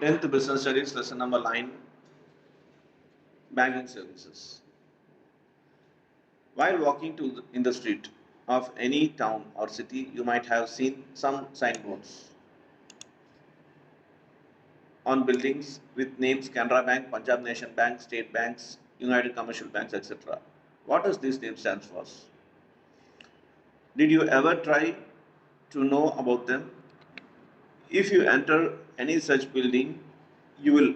10th Business Studies, lesson number 9, Banking Services. While walking in the street of any town or city, you might have seen some signboards on buildings with names Canara Bank, Punjab Nation Bank, State Banks, United Commercial Banks, etc. What does this name stand for? Did you ever try to know about them? If you enter any such building, you will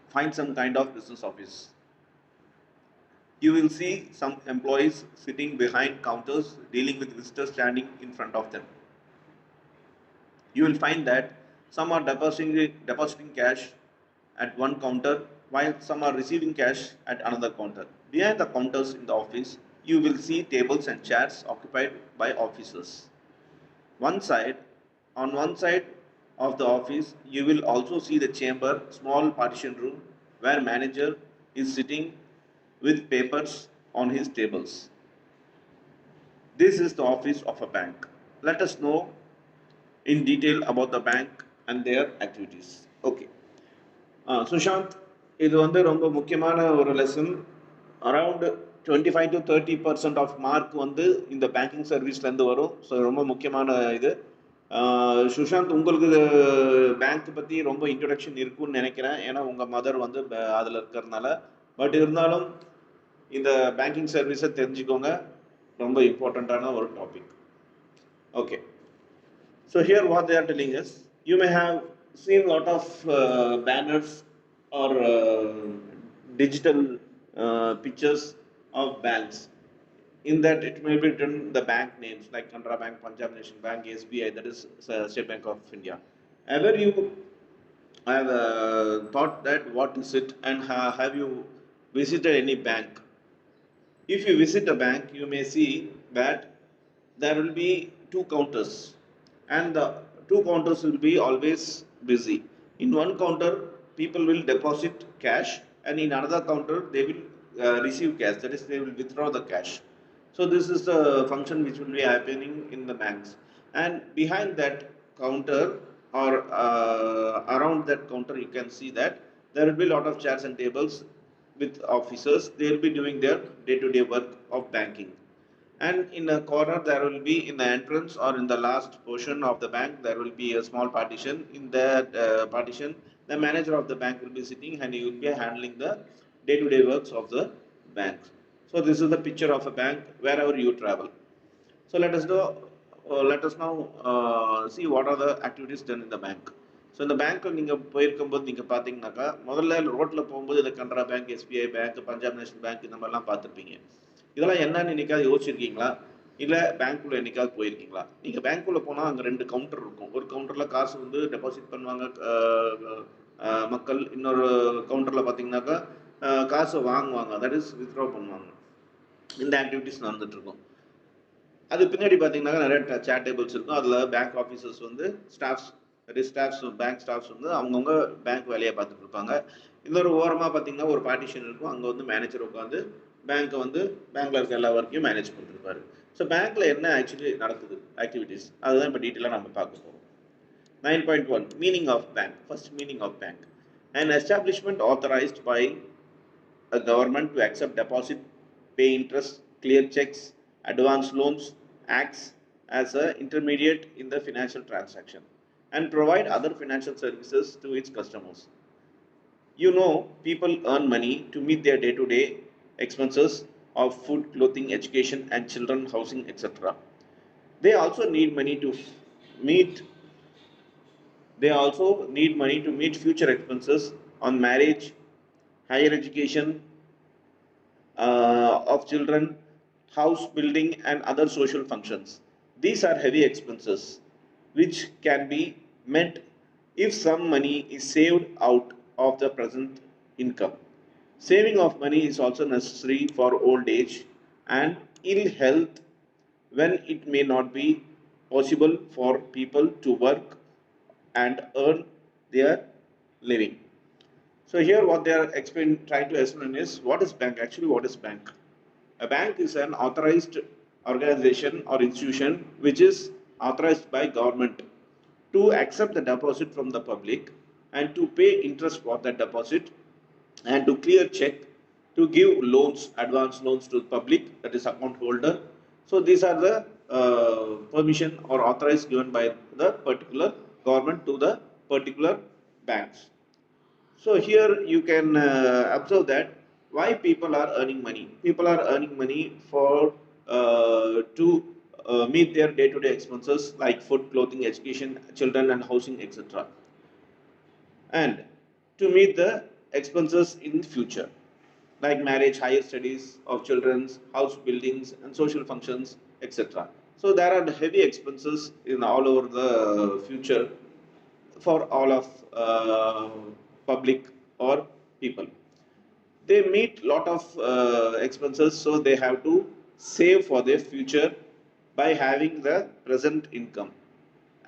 find some kind of business office. You will see some employees sitting behind counters dealing with visitors standing in front of them. You will find that some are depositing cash at one counter while some are receiving cash at another counter. Behind the counters in the office, you will see tables and chairs occupied by officers. On one side of the office, you will also see the chamber, small partition room where manager is sitting with papers on his tables. This is the office of a bank. Let us know in detail about the bank and their activities. Okay. Sushant, இது வந்து ரொம்ப முக்கியமான ஒரு lesson. Around 25 to 30% of mark வந்து இந்த banking சர்வீஸ்லேருந்து வரும். So ரொம்ப முக்கியமான இது. சுஷாந்த், உங்களுக்கு பேங்க் பற்றி ரொம்ப இன்ட்ரொடக்ஷன் இருக்குன்னு நினைக்கிறேன், ஏன்னா உங்கள் மதர் வந்து அதில் இருக்கிறதுனால. பட் இருந்தாலும் இந்த பேங்கிங் சர்வீஸை தெரிஞ்சுக்கோங்க, ரொம்ப இம்பார்ட்டண்ட்டான ஒரு topic. Okay. So here what they are telling us, you may have seen a lot of banners or digital pictures of banks. In that it may be written the bank names like Canara Bank, Punjab Nation Bank, SBI, that is State Bank of India. Ever you have thought that what is it, and have you visited any bank? If you visit a bank, you may see that there will be two counters, and the two counters will be always busy. In one counter, people will deposit cash, and in another counter, they will receive cash, that is, they will withdraw the cash. So this is the function which will be happening in the banks. And behind that counter or around that counter, you can see that there will be a lot of chairs and tables with officers. They will be doing their day-to-day work of banking. And in a corner, there will be, in the entrance or in the last portion of the bank, there will be a small partition. In that partition, the manager of the bank will be sitting, and he will be handling the day-to-day works of the bank. So this is the picture of a bank wherever you travel. So let us now see what are the activities done in the bank. So இந்த பேங்க்கில் நீங்கள் போயிருக்கும்போது நீங்கள் பார்த்தீங்கன்னாக்கா, முதல்ல ரோட்டில் போகும்போது இந்த Canara bank, SBI bank, Punjab national bank, இந்த மாதிரிலாம் பார்த்துருப்பீங்க. இதெல்லாம் என்னன்னு என்னைக்காவது யோசிச்சிருக்கீங்களா? இல்லை பேங்க்குள்ளே என்னைக்காவது போயிருக்கீங்களா? நீங்கள் பேங்க்குள்ளே போனால் அங்கே 2 கவுண்டர் இருக்கும். ஒரு கவுண்டரில் காசு வந்து டெபாசிட் பண்ணுவாங்க மக்கள். இன்னொரு கவுண்டரில் பார்த்தீங்கன்னாக்கா காசை வாங்குவாங்க, தட் இஸ் வித்ட்ரா பண்ணுவாங்க. இந்த ஆக்டிவிட்டிஸ் நடந்துகிட்ருக்கும். அது பின்னாடி பார்த்தீங்கன்னா நிறைய சேர் டேபிள்ஸ் இருக்கும். அதில் பேங்க் ஆஃபீஸர்ஸ் வந்து பேங்க் ஸ்டாஃப்ஸ் வந்து அவங்கவுங்க பேங்க் வேலையை பார்த்துட்டு இருப்பாங்க. இன்னொரு ஓரமாக பார்த்தீங்கன்னா ஒரு பார்ட்டிஷன் இருக்கும், அங்கே வந்து மேனேஜர் உட்காந்து பேங்க்ல இருக்க எல்லா ஒர்க்கையும் மேனேஜ் பண்ணிருப்பாரு. ஸோ பேங்க்ல என்ன ஆக்சுவலி நடக்குது ஆக்டிவிட்டிஸ், அதுதான் இப்போ டீட்டெயிலாக நம்ம பார்க்க போகிறோம். 9.1 meaning of bank. First meaning of bank: an establishment authorized by a government to accept deposit, pay interest, clear checks, advance loans, acts as an intermediate in the financial transaction and provide other financial services to its customers. You know, people earn money to meet their day-to-day expenses of food, clothing, education, and children housing, etc. They also need money to meet future expenses on marriage, higher education of children, house building, and other social functions. These are heavy expenses which can be met if some money is saved out of the present income. Saving of money is also necessary for old age and ill health, when it may not be possible for people to work and earn their living. So here what they are trying to explain is, what is bank? Actually, what is bank? A bank is an authorized organization or institution which is authorized by government to accept the deposit from the public and to pay interest for that deposit, and to clear check, to give loans, advance loans to the public, that is account holder. So these are the permission or authorized given by the particular government to the particular banks. So here you can observe that why people are earning money. People are earning money for to meet their day-to-day expenses like food, clothing, education, children, and housing, etc., and to meet the expenses in future like marriage, higher studies of children's, house buildings, and social functions, etc. So there are heavy expenses in all over the future for all of public or people. They meet lot of expenses, so they have to save for their future by having the present income.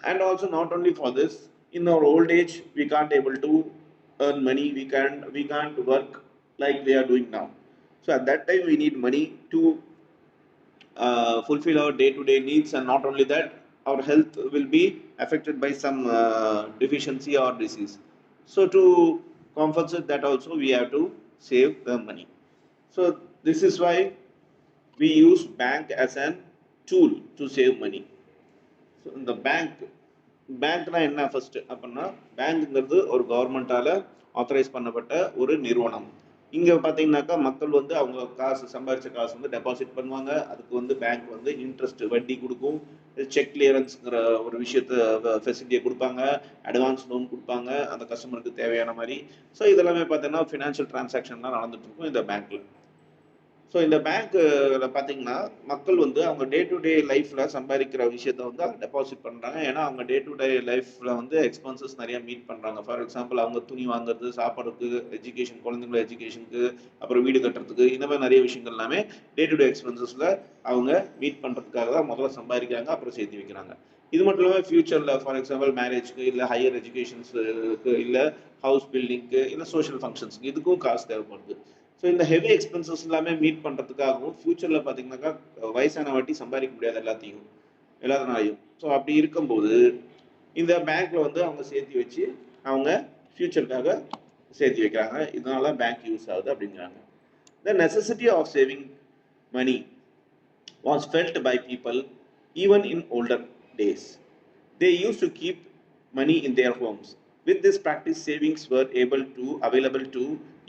And also not only for this, in our old age we can't able to earn money, we can't work like we are doing now. So at that time we need money to fulfill our day-to-day needs, and not only that, our health will be affected by some deficiency or disease. So to compensate that also we have to save the money. So this is why we use bank as an tool to save money. So இந்த பேங்க்னா என்ன first அப்படின்னா, பேங்க்ங்கிறது ஒரு கவர்மெண்டால authorise பண்ணப்பட்ட ஒரு நிறுவனம். இங்கே பார்த்தீங்கன்னாக்கா மக்கள் வந்து அவங்க காசு சம்பாதிச்ச காசு வந்து டெபாசிட் பண்ணுவாங்க. அதுக்கு வந்து பேங்க் வந்து இன்ட்ரெஸ்ட் வட்டி கொடுக்கும். செக் கிளியரன்ஸுங்கிற ஒரு விஷயத்த ஃபெசிலிட்டியை கொடுப்பாங்க. அட்வான்ஸ் லோன் கொடுப்பாங்க அந்த கஸ்டமருக்கு தேவையான மாதிரி. ஸோ இதெல்லாமே பார்த்தீங்கன்னா ஃபினான்ஷியல் டிரான்சாக்ஷன்லாம் நடந்துட்டு இருக்கும் இந்த பேங்க்ல. ஸோ இந்த பேங்க்கில் பார்த்தீங்கன்னா மக்கள் வந்து அவங்க டே டு டே லைஃப்பில் சம்பாதிக்கிற விஷயத்த வந்து அவங்க டெபாசிட் பண்ணுறாங்க. ஏன்னா அவங்க டே டு டே லைஃப்பில் வந்து எக்ஸ்பென்சஸ் நிறையா மீட் பண்ணுறாங்க. ஃபார் எக்ஸாம்பிள் அவங்க துணி வாங்குறது, சாப்பாடுக்கு, எஜுகேஷன், குழந்தைங்களோட எஜுகேஷனுக்கு, அப்புறம் வீடு கட்டுறதுக்கு, இந்த மாதிரி நிறைய விஷயங்கள் எல்லாமே டே டு டே எக்ஸ்பென்சஸில் அவங்க மீட் பண்ணுறதுக்காக தான் முதல்ல சம்பாதிக்கிறாங்க, அப்புறம் சேர்த்து வைக்கிறாங்க. இது மட்டும் இல்லாமல் ஃபியூச்சரில் ஃபார் எக்ஸாம்பிள் மேரேஜ்க்கு, இல்லை ஹையர் எஜுகேஷன்ஸுக்கு, இல்லை ஹவுஸ் பில்டிங்க்கு, இல்லை சோஷியல் ஃபங்க்ஷன்ஸ்க்கு இதுக்கும் காசு தேவைப்படுது. ஸோ இந்த ஹெவி எக்ஸ்பென்சஸ் எல்லாமே மீட் பண்ணுறதுக்காகவும் ஃபியூச்சரில் பார்த்தீங்கன்னாக்கா வயசான வாட்டி சம்பாதிக்க முடியாது எல்லாத்தினாலையும். ஸோ அப்படி இருக்கும்போது இந்த பேங்க்ல வந்து அவங்க சேர்த்து வச்சு அவங்க ஃபியூச்சருக்காக சேர்த்து வைக்கிறாங்க. இதனால பேங்க் யூஸ் ஆகுது அப்படிங்கிறாங்க. The necessity of saving money was felt by people even in older days. They used to keep money in their homes. With this practice, savings were available to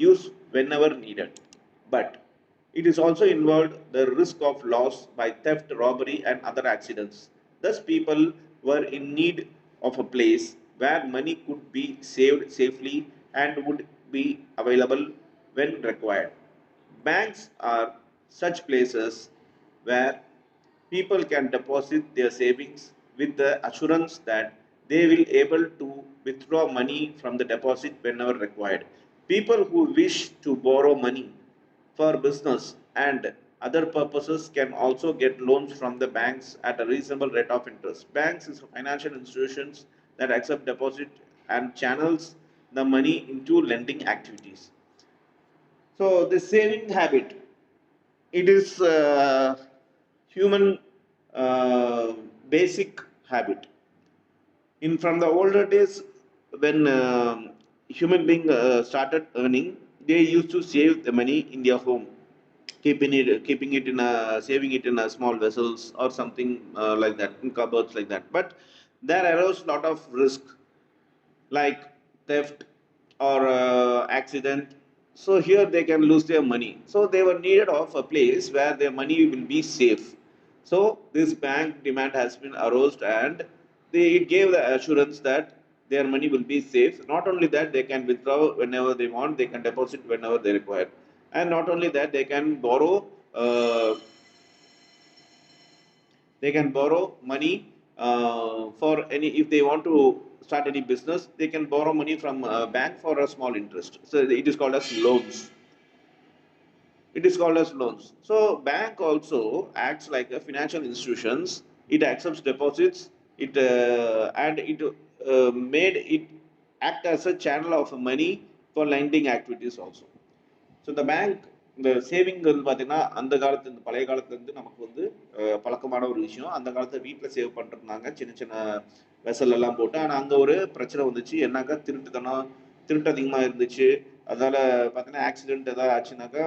use whenever needed. But it is also involved the risk of loss by theft, robbery, and other accidents. Thus, people were in need of a place where money could be saved safely and would be available when required. Banks are such places where people can deposit their savings with the assurance that they will able to withdraw money from the deposit whenever required. People who wish to borrow money for business and other purposes can also get loans from the banks at a reasonable rate of interest. Banks is financial institutions that accept deposit and channels the money into lending activities. So the saving habit, it is human basic habit. In from the older days, when human being started earning, they used to save the money in their home, keeping it in a saving it in a small vessels or something like that, in cupboards like that. But there arose lot of risk like theft or accident. So here they can lose their money. So they were needed of a place where their money will be safe. So this bank demand has been aroused, and it gave the assurance that their money will be safe. Not only that, they can withdraw whenever they want, they can deposit whenever they require, and not only that, uh, they can borrow money for any, if they want to start any business, they can borrow money from a bank for a small interest. So it is called as loans. It is called as loans. So bank also acts like a financial institutions. It accepts deposits. It made it act as a channel of money for lending activities also. So the bank இந்த சேவிங்கிறது பார்த்தீங்கன்னா அந்த காலத்து இந்த பழைய காலத்துலேருந்து நமக்கு வந்து பழக்கமான ஒரு விஷயம். அந்த காலத்தில் வீட்டில் சேவ் பண்ணிருந்தாங்க சின்ன சின்ன வெசல் எல்லாம் போட்டு. ஆனால் அங்கே ஒரு பிரச்சனை வந்துச்சு. என்னக்கா திருட்டு அதிகமாக இருந்துச்சு. அதனால பார்த்தீங்கன்னா ஆக்சிடென்ட் ஏதாவது ஆச்சுனாக்கா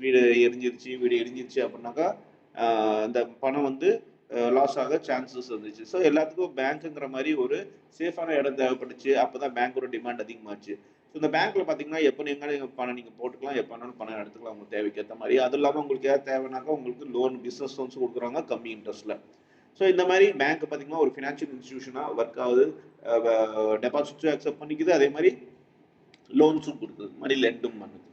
வீடு எரிஞ்சிருச்சு, வீடு எரிஞ்சிருச்சு அப்படின்னாக்கா இந்த பணம் வந்து லாஸ் ஆக சான்சஸ் இருந்துச்சு. ஸோ எல்லாத்துக்கும் பேங்க்குங்கிற மாதிரி ஒரு சேஃபான இடம் தேவைப்பட்டுச்சு. அப்போ தான் பேங்க்கோட டிமாண்ட் அதிகமாச்சு. ஸோ இந்த பேங்க்ல பார்த்தீங்கன்னா எப்போ நீங்கள் பணம் நீங்கள் போட்டுக்கலாம், எப்போ வேணாலும் பணம் எடுத்துக்கலாம் உங்கள் தேவைக்கு ஏற்ற மாதிரி. அதுவும் இல்லாமல் உங்களுக்கு ஏதாவது தேவைனாக்கா உங்களுக்கு லோன், பிஸ்னஸ் லோன்ஸ் கொடுக்குறாங்க கம்மி இன்ட்ரெஸ்ட்டில். ஸோ இந்த மாதிரி பேங்க் பார்த்தீங்கன்னா ஒரு ஃபினான்ஷியல் இன்ஸ்டிடியூஷனாக ஒர்க் ஆகுது. டெபாசிட்ஸும் அக்செப்ட் பண்ணிக்குது, அதே மாதிரி லோன்ஸும் கொடுக்குது, மணி லெண்டும் பண்ணுது.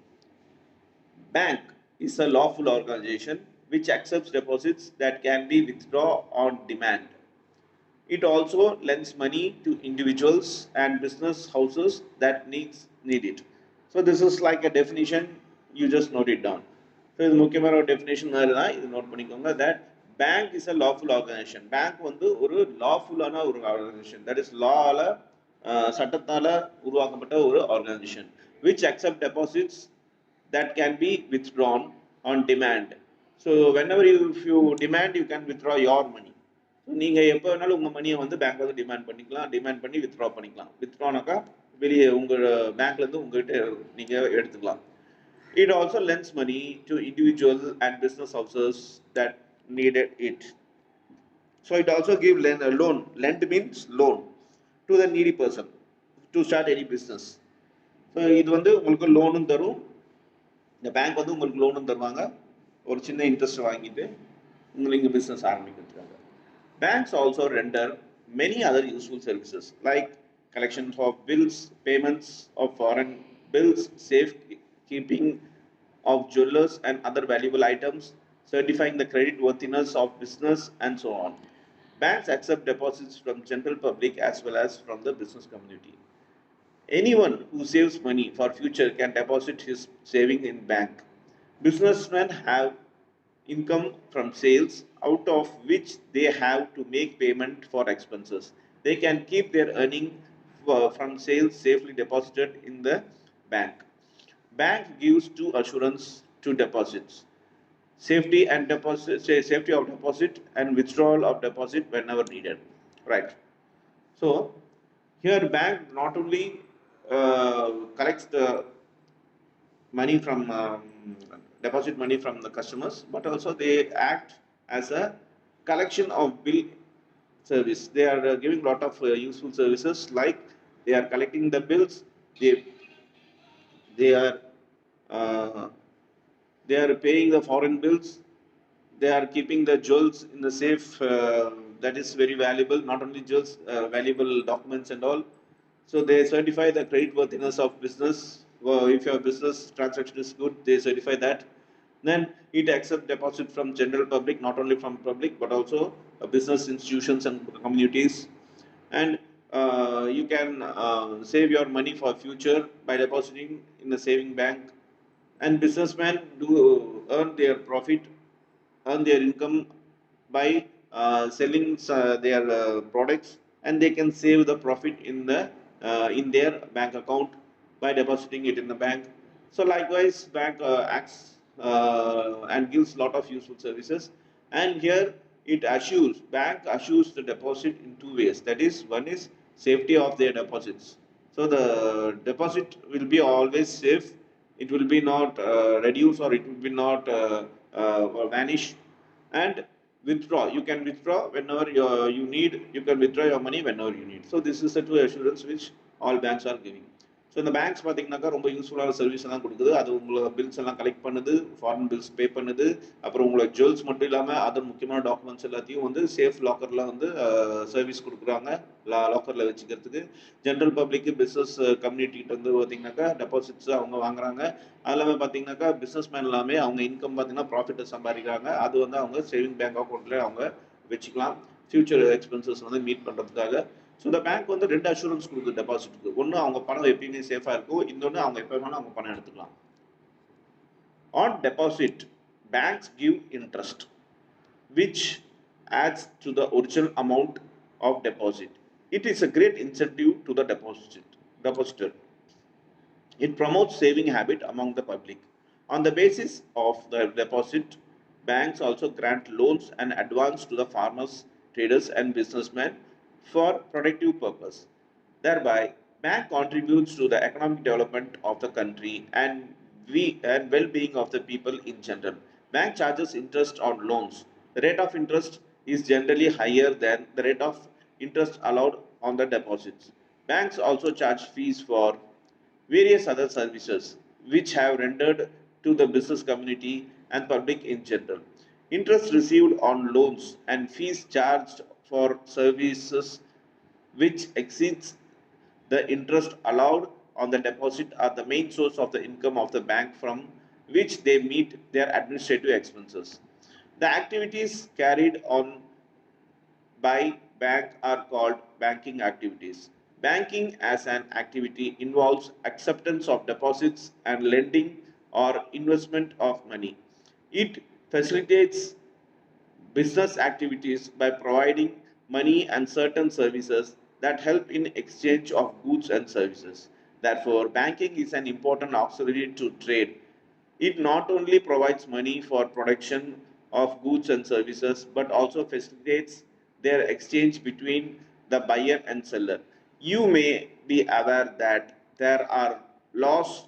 Bank is a lawful organization which accepts deposits that can be withdrawn on demand. It also lends money to individuals and business houses that need it. So this is like a definition, you just note it down. So இது முக்கியமான ஒரு definition மாதிரி தான், இது note பண்ணிக்கோங்க. that bank is a lawful organization. Bank வந்து ஒரு லாஃபுல்லான ஒரு ஆர்கனைசேஷன், தட் இஸ் லால சட்டத்தால உருவாக்கப்பட்ட ஒரு organisation which accept deposits that can be withdrawn on demand. So whenever if you demand, you can withdraw your money. நீங்கள் எப்போ வேணாலும் உங்கள் மணியை வந்து பேங்க் வந்து டிமாண்ட் பண்ணி வித்ட்ரா பண்ணிக்கலாம். வித்ட்ரானாக்கா வெளியே உங்கள் பேங்க்லேருந்து உங்கள்கிட்ட நீங்கள் எடுத்துக்கலாம். It also lends money to individual and business houses that needed it. So it also give loan. Lend means loan to the needy person to start any business. So இது வந்து உங்களுக்கு லோனும் தரும், இந்த பேங்க் வந்து உங்களுக்கு லோனும் தருவாங்க, ஒரு சின்ன இன்ட்ரெஸ்ட் வாங்கிட்டு உங்களுக்கு business ஆரம்பிக்கிறதுக்காக. Banks also render many other useful services like collections of bills, payments of foreign bills, safekeeping of jewelers and other valuable items, certifying the credit worthiness of business, and so on. Banks accept deposits from general public as well as from the business community. Anyone who saves money for future can deposit his saving in bank. Businessmen have income from sales out of which they have to make payment for expenses. They can keep their earning from sales safely deposited in the bank. Bank gives two assurance to deposits: safety of deposit and withdrawal of deposit whenever needed. Right. So here bank not only collects the money from deposit money from the customers, but also they act as a collection of bill service. They are giving lot of useful services, like they are collecting the bills, they are uh, they are paying the foreign bills, they are keeping the jewels in the safe, that is very valuable, not only jewels, valuable documents and all. So they certify the credit worthiness of business. If your business transaction is good, they certify that. Then it accepts deposit from general public, not only from public but also business institutions and communities. And you can save your money for future by depositing in the saving bank. And businessmen do earn their profit, earn their income by selling their products, and they can save the profit in their bank account by depositing it in the bank. So likewise, bank acts and gives lot of useful services. And here bank assures the deposit in two ways. That is, one is safety of their deposits. So the deposit will be always safe. It will be not reduce, or it will be not vanish. And withdraw, you can withdraw whenever you need, you can withdraw your money whenever you need. So this is the two assurance which all banks are giving. So இந்த banks பார்த்தீங்கன்னாக்கா ரொம்ப யூஸ்ஃபுல்லான service எல்லாம் கொடுக்குது. அது உங்களோட bills எல்லாம் collect பண்ணுது, ஃபாரின் பில்ஸ் பே பண்ணுது, அப்புறம் உங்களோட ஜுவல்ஸ் மட்டும் இல்லாமல் அதர் முக்கியமான டாக்குமெண்ட்ஸ் எல்லாத்தையும் வந்து சேஃப் லாக்கரில் வந்து சர்வீஸ் கொடுக்குறாங்க, லாக்கரில் வச்சுக்கிறதுக்கு. ஜென்ரல் பப்ளிக்கு, பிஸ்னஸ் கம்யூனிட்டிகிட்ட வந்து பார்த்தீங்கன்னாக்கா டெபாசிட்ஸ் அவங்க வாங்குறாங்க. அது இல்லாமல் பார்த்தீங்கன்னாக்கா பிஸ்னஸ் மேன் எல்லாமே அவங்க இன்கம் பார்த்தீங்கன்னா ப்ராஃபிட்டை சம்பாதிக்கிறாங்க. அது வந்து அவங்க சேவிங் பேங்க் அக்கௌண்ட்டில் அவங்க வச்சுக்கலாம் ஃபியூச்சர் எக்ஸ்பென்சஸ் வந்து மீட் பண்ணுறதுக்காக. ஸோ இந்த பேங்க் வந்து ரெண்டு அஷூரன்ஸ் கொடுக்குது டெபாசிட்டுக்கு. ஒன்று அவங்க பணம் எப்பயுமே சேஃபாக இருக்கும், இன்னொன்று அவங்க எப்போ வேணாலும் அவங்க பணம் எடுத்துக்கலாம். On deposit, banks give interest which adds to the original amount of deposit. It is a great incentive to the depositor. It promotes saving habit among the public. On the basis of the deposit, banks also grant loans and advance to the farmers, traders, and businessmen for productive purpose. Thereby, bank contributes to the economic development of the country and well-being of the people in general. Bank charges interest on loans. The rate of interest is generally higher than the rate of interest allowed on the deposits. Banks also charge fees for various other services which have rendered to the business community and public in general. Interest received on loans and fees charged for services which exceeds the interest allowed on the deposit are the main source of the income of the bank from which they meet their administrative expenses. The activities carried on by bank are called banking activities. Banking as an activity involves acceptance of deposits and lending or investment of money. It facilitates business activities by providing money and certain services that help in exchange of goods and services. Therefore, banking is an important auxiliary to trade. It not only provides money for production of goods and services but also facilitates their exchange between the buyer and seller. You may be aware that there are laws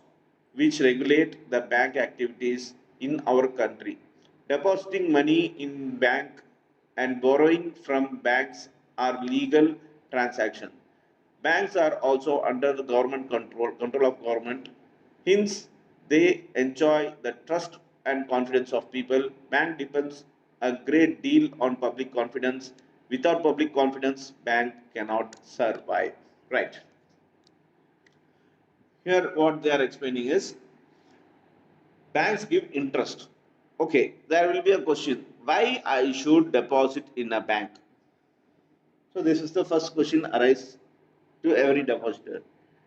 which regulate the bank activities in our country. Depositing money in bank and borrowing from banks are legal transactions. Banks are also under the government control of government. Hence, they enjoy the trust and confidence of people. Bank depends a great deal on public confidence. Without public confidence, bank cannot survive. Right. Here, what they are explaining is banks give interest. Okay, there will be a question: why I should deposit in a bank? So this is the first question arise to every depositor.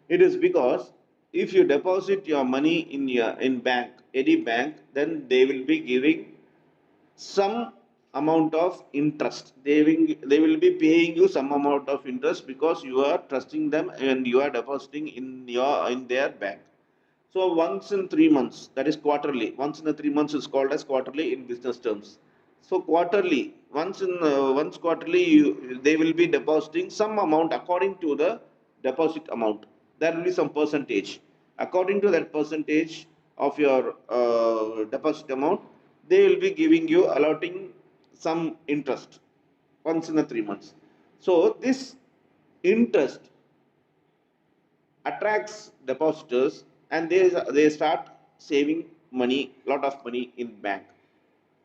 It is because if you deposit your money in bank, any bank, then they will be giving some amount of interest. They will be paying you some amount of interest because you are trusting them and you are depositing in their bank. So once in 3 months, that is quarterly. Once in a 3 months is called as quarterly in business terms. So quarterly, once quarterly, they will be depositing some amount according to the deposit amount. There will be some percentage. According to that percentage of your deposit amount, they will be giving you allotting some interest once in a 3 months. So this interest attracts depositors and they start saving money, lot of money in bank.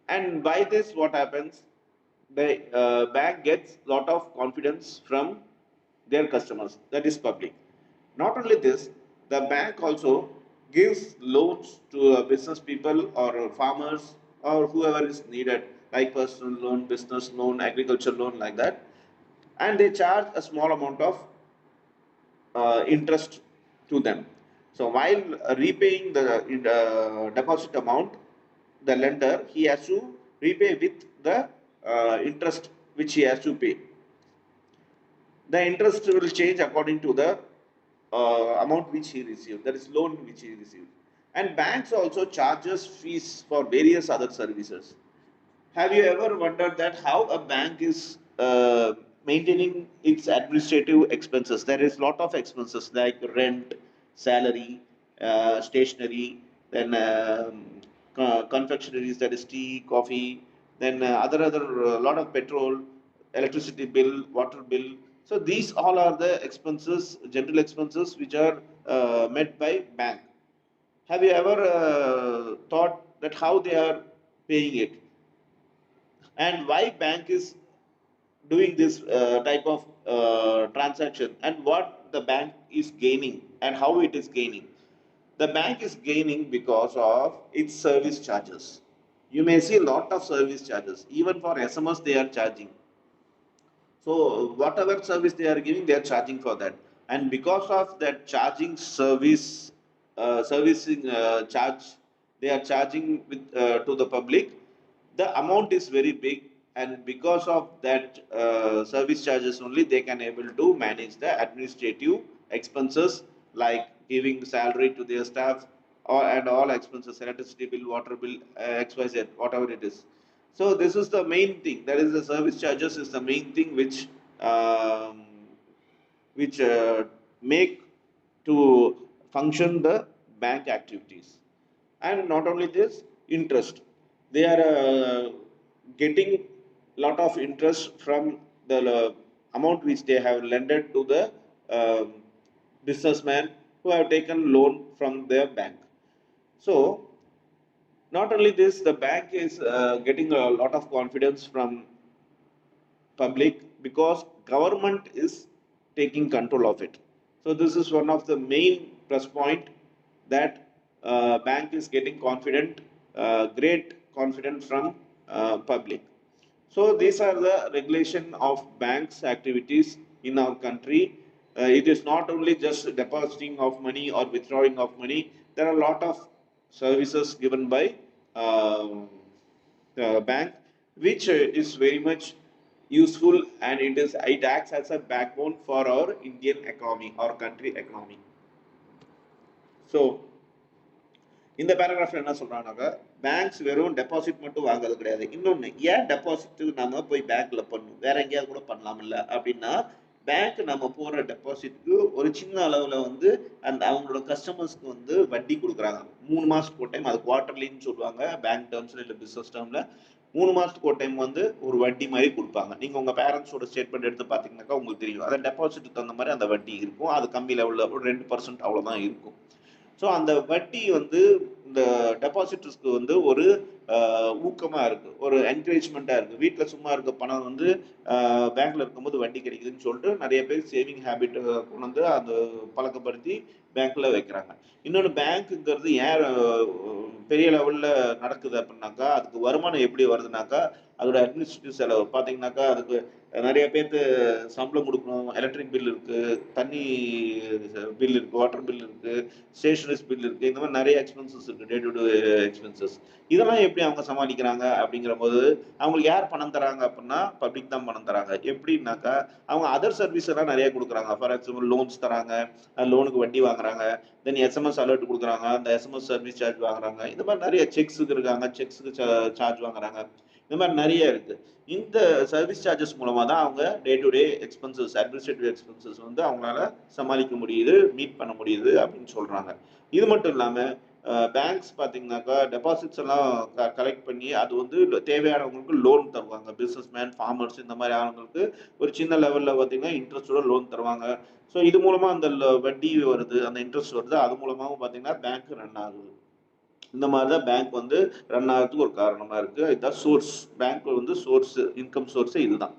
And by this what happens, the bank gets lot of confidence from their customers, that is public. Not only this, the bank also gives loans to business people or farmers or whoever is needed, like personal loan, business loan, agriculture loan, like that, and they charge a small amount of interest to them. So while repaying the deposit amount, the lender he has to repay with the interest which he has to pay. The interest will change according to the amount which he received, that is loan which he received. And banks also charges fees for various other services. Have you ever wondered that how a bank is maintaining its administrative expenses? There is lot of expenses like rent, salary, stationery, then confectionaries, that is tea, coffee, then other lot of petrol, electricity bill, water bill. So these all are the expenses, general expenses which are met by bank. Have you ever thought that how they are paying it? And why bank is doing this type of transaction and what the bank is gaining and how it is gaining. The bank is gaining because of its service charges. You may see a lot of service charges, even for SMS they are charging. So whatever service they are giving, they are charging for that. And because of that charging service, servicing charge, they are charging to the public. The amount is very big, and because of that service charges only, they can able to manage the administrative expenses like giving salary to their staff, and all expenses, electricity bill, water bill, XYZ, whatever it is. So this is the main thing. That is the service charges is the main thing um, which make to function the bank activities. And not only this, interest. They are getting lot of interest from the amount which they have lended to the um businessman who have taken loan from their bank. So not only this, the bank is getting a lot of confidence from public because government is taking control of it. So this is one of the main plus point that bank is getting confident, great confidence from public. So these are the regulation of banks activities in our country. It is not only just depositing of money or withdrawing of money. There are a lot of services given by bank, which is very much useful, and it acts as a backbone for our Indian economy, our country economy. So இந்த பேராகிராஃப்ல என்ன சொல்றாங்கன்னாக்கா, banks வெறும் deposit மட்டும் வாங்குறது கிடையாது. இன்னொன்னு, ஏன் deposit நம்ம போய் பேங்க்ல பண்ணணும், வேற எங்கேயாவது கூட பண்ணலாம்ல அப்படின்னா, பேங்க் நம்ம போற டெபாசிட்க்கு ஒரு சின்ன அளவுல அந்த அவங்களோட கஸ்டமர்ஸ்க்கு வட்டி கொடுக்குறாங்க. 3 மாசத்துக்கு ஒரு டைம், அது குவார்டர்லின்னு சொல்லுவாங்க பேங்க் டேர்ம்ஸ்ல இல்ல பிசினஸ் டேர்ம்ல. 3 மாசத்துக்கு ஒரு டைம் ஒரு வட்டி மாதிரி கொடுப்பாங்க. நீங்க உங்க பேரண்ட்ஸோட ஸ்டேட்மெண்ட் எடுத்து பாத்தீங்கன்னாக்கா உங்களுக்கு தெரியும். அத டெபாசிட் தகுந்த மாதிரி அந்த வட்டி இருக்கும். அது கம்மி லெவல்ல ஒரு 2% அவ்வளவுதான் இருக்கும். ஸோ அந்த வட்டி இந்த டெபாசிட்டர்ஸ்க்கு ஒரு ஊக்கமா இருக்கு, ஒரு என்கரேஜ்மெண்ட்டா இருக்கு. வீட்டில் சும்மா இருக்க பணம் பேங்க்ல இருக்கும்போது வட்டி கிடைக்குதுன்னு சொல்லிட்டு நிறைய பேர் சேவிங் ஹேபிட் கொண்டு அந்த பழக்கப்படுத்தி பேங்க்ல வைக்கிறாங்க. இன்னொன்று, பேங்க்குங்கிறது ஏன் பெரிய லெவல்ல நடக்குது அப்படின்னாக்கா, அதுக்கு வருமானம் எப்படி வருதுனாக்கா, அதோட அட்மினிஸ்ட்ரேட்டிவ் செலவு பார்த்தீங்கன்னாக்கா, அதுக்கு நிறைய பேருக்கு சம்பளம் கொடுக்கணும், எலக்ட்ரிக் பில் இருக்கு, தண்ணி பில் இருக்கு, வாட்டர் பில் இருக்கு, ஸ்டேஷனரிஸ் பில் இருக்கு, இந்த மாதிரி நிறைய எக்ஸ்பென்சஸ் இருக்கு, டே டு டே எக்ஸ்பென்சஸ். இதெல்லாம் எப்படி அவங்க சமாளிக்கிறாங்க அப்படிங்கிற போது, அவங்களுக்கு யார் பணம் தராங்க அப்படின்னா பப்ளிக் தான் பணம் தராங்க. எப்படின்னாக்கா, அவங்க அதர் சர்வீஸ் எல்லாம் நிறைய கொடுக்குறாங்க. ஃபார் எக்ஸாம்பிள் லோன்ஸ் தராங்க, லோனுக்கு வட்டி வாங்குறாங்க, தென் எஸ்எம்எஸ் அலர்ட் கொடுக்குறாங்க, அந்த எஸ்எம்எஸ் சர்வீஸ் சார்ஜ் வாங்குறாங்க. இந்த மாதிரி நிறைய செக்ஸுக்கு இருக்காங்க, செக்ஸுக்கு சார்ஜ் வாங்குறாங்க. இந்த மாதிரி நிறைய இருக்கு. இந்த சர்வீஸ் சார்ஜஸ் மூலமா தான் அவங்க day to day expenses, administrative expenses அவங்களால சமாளிக்க முடியுது, மீட் பண்ண முடியுது அப்படின்னு சொல்றாங்க. இது மட்டும் இல்லாம பேங்க்ஸ் பாத்தீங்கன்னாக்கா, டெபாசிட்ஸ் எல்லாம் கலெக்ட் பண்ணி அது தேவையானவங்களுக்கு லோன் தருவாங்க. பிசினஸ் மேன், ஃபார்மர்ஸ், இந்த மாதிரி ஆளுங்களுக்கு ஒரு சின்ன லெவல்ல பாத்தீங்கன்னா இன்ட்ரெஸ்டோட லோன் தருவாங்க. ஸோ இது மூலமா அந்த வட்டி வருது, அந்த இன்ட்ரெஸ்ட் வருது. அது மூலமாவும் பாத்தீங்கன்னா பேங்க் ரன் ஆகுது. இந்த மாதிரி தான் பேங்க் ரன் ஆகிறதுக்கு ஒரு காரணமா இருக்கு. இதுதான் source. Bank source, income source இதுதான்.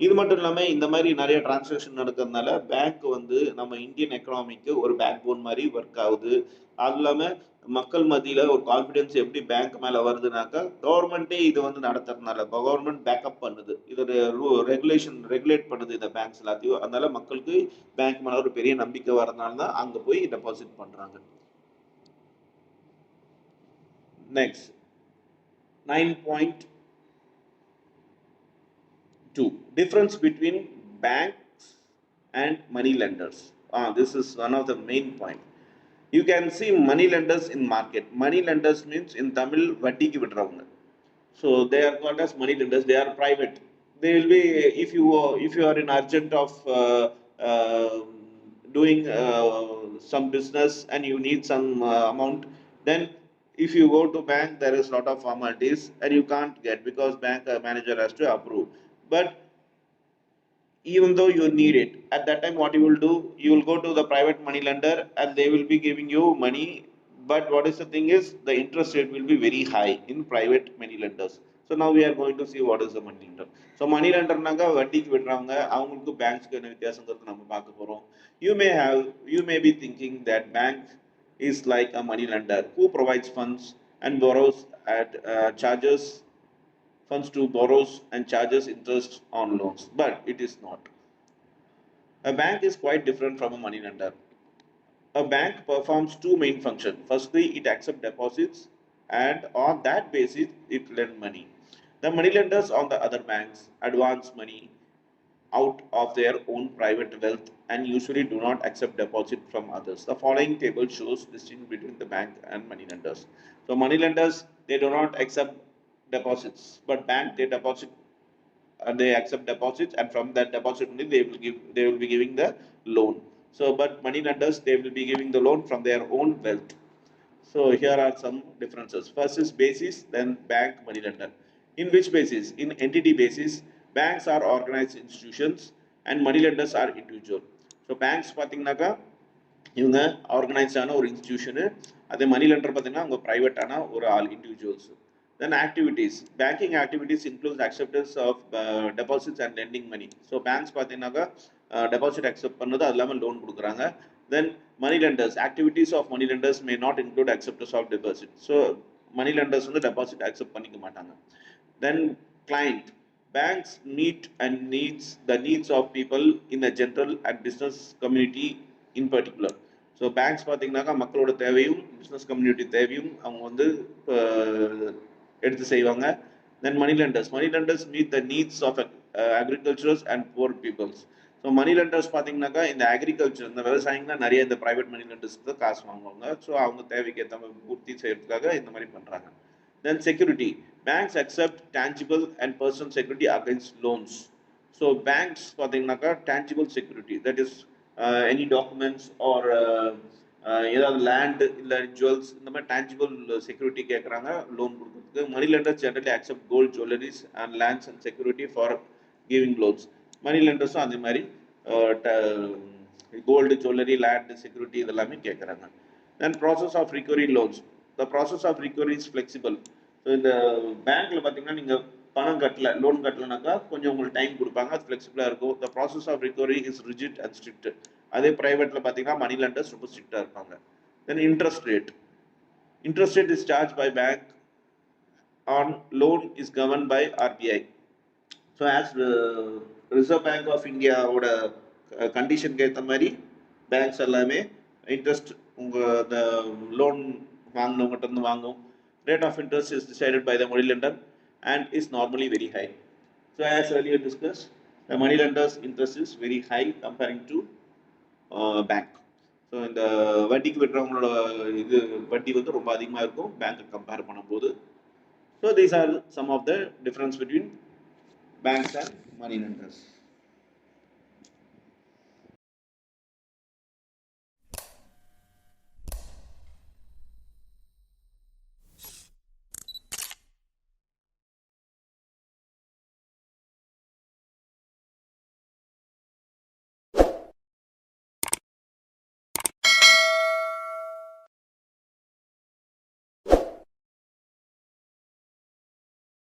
இது மட்டும் இல்லாம இந்த மாதிரி நிறைய டிரான்சாக்ஷன் நடக்கிறதுனால பேங்க் நம்ம இந்தியன் எக்கனாமிக்கு ஒரு பேக் போன் மாதிரி ஒர்க் ஆகுது. அது இல்லாம மக்கள் மத்தியில ஒரு கான்பிடன்ஸ் எப்படி பேங்க் மேல வருதுனாக்கா, கவர்மெண்டே இது நடத்துறதுனால கவர்மெண்ட் பேக்கப் பண்ணுது, இது ரெகுலேட் பண்ணுது இந்த பேங்க்ஸ் எல்லாத்தையும். அதனால மக்களுக்கு பேங்க் மேல ஒரு பெரிய நம்பிக்கை வரதுனால தான் அங்க போய் டெபாசிட் பண்றாங்க. Next, 9.2, difference between banks and money lenders. This is one of the main point. You can see money lenders in market. Money lenders means in Tamil vaddiki vidravanga. So they are called as money lenders. They are private. They will be, if you are in urgent of doing some business and you need some amount, then if you go to bank, there is lot of formalities and you can't get because bank manager has to approve. But even though you need it, at that time what you will do, you will go to the private money lender and they will be giving you money. But what is the thing is, the interest rate will be very high in private money lenders. So now we are going to see what is the money lender. So money lender naga வட்டிக்கு விடுறவங்க, அவங்களுக்கு பேங்க்ஸ்க்கு என்ன வித்தியாசங்கிறது நம்ம பார்க்க போறோம். You may be thinking that bank is like a money lender who provides funds and borrows at charges funds to borrows and charges interest on loans, but it is not. A bank is quite different from a money lender. A bank performs two main functions. Firstly, it accepts deposits, and on that basis, it lends money. The money lenders on the other banks advance money out of their own private wealth and usually do not accept deposit from others. The following table shows distinction between the bank and money lenders. So money lenders, they do not accept deposits, but bank, they deposit, they accept deposits, and from that deposit only they will be giving the loan. So but money lenders, they will be giving the loan from their own wealth. So here are some differences. First is basis, then bank, money lender. In which basis? In entity basis, banks are organized institutions and money lenders are individual. So banks பார்த்தீங்கன்னாக்கா இவங்க ஆர்கனைஸ்டான ஒரு institution, அதே மணி lender பார்த்தீங்கன்னா அவங்க ப்ரைவேட்டான ஒரு ஆள் individuals. Then activities. Banking activities includes acceptance of deposits and lending money. So banks பார்த்தீங்கன்னாக்கா deposit accept பண்ணது அது இல்லாமல் லோன் கொடுக்குறாங்க. Then money lenders. Activities of money lenders may not include acceptance of deposit. So money lenders வந்து deposit accept பண்ணிக்க மாட்டாங்க. Then client. Banks meet and needs the needs of people in a general and business community in particular. So banks பார்த்தீங்கன்னாக்கா மக்களோட தேவையும் business community தேவையும் அவங்க வந்து எடுத்து செய்வாங்க. Then money lenders meet the needs of agriculturers and poor peoples. So money lenders பார்த்தீங்கன்னாக்கா இந்த அக்ரிகல்ச்சர், இந்த விவசாயிங்கன்னா நிறைய இந்த ப்ரைவேட் மணி லெண்டர்ஸ்க்கு தான் காசு வாங்குவாங்க. ஸோ அவங்க தேவைக்கு ஏற்ற மாதிரி பூர்த்தி செய்யறதுக்காக இந்த மாதிரி பண்ணுறாங்க. Then security. Banks accept tangible and personal security against loans. So banks பார்த்தீங்கன்னாக்கா tangible security, that is any documents or ஏதாவது லேண்ட் இல்லை ஜுவல்ஸ், இந்த மாதிரி tangible security கேட்குறாங்க லோன் கொடுக்குறதுக்கு. Money lenders generally accept gold, jewelleries and lands and security for giving loans. Money லெண்டர்ஸும் அதே மாதிரி கோல்டு, ஜுவல்லரி, லேண்ட், செக்யூரிட்டி இதெல்லாமே கேட்குறாங்க. Then process of recovery loans. The process of recovery is flexible. So இந்த பேங்க்கில் பார்த்தீங்கன்னா நீங்கள் பணம் கட்டல, லோன் கட்டலனாக்கா கொஞ்சம் உங்களுக்கு டைம் கொடுப்பாங்க, அது ஃப்ளெக்சிபிளாக இருக்கும். The process of recovery is rigid and strict. அதே ப்ரைவேட்டில் பார்த்தீங்கன்னா மணி லெண்டர்ஸ் ரொம்ப ஸ்ட்ரிக்டாக இருப்பாங்க. Then interest rate. Interest rate is charged by bank on loan is governed by RBI. So as Reserve Bank of India ஓட கண்டிஷனுக்கு ஏற்ற மாதிரி பேங்க்ஸ் எல்லாமே இன்ட்ரெஸ்ட் உங்கள் the லோன் வாங்கினவங்ககிட்ட இருந்து வாங்கும். Rate of interest is decided by the money lender and is normally very high. So as earlier discussed, the money lender's interest is very high comparing to bank. So இந்த வட்டிக்கு விட்டுறவங்களோட இது வட்டி வந்து ரொம்ப அதிகமாக இருக்கும் பேங்க்கை கம்பேர் பண்ணும்போது. So these are some of the difference between banks and money lenders.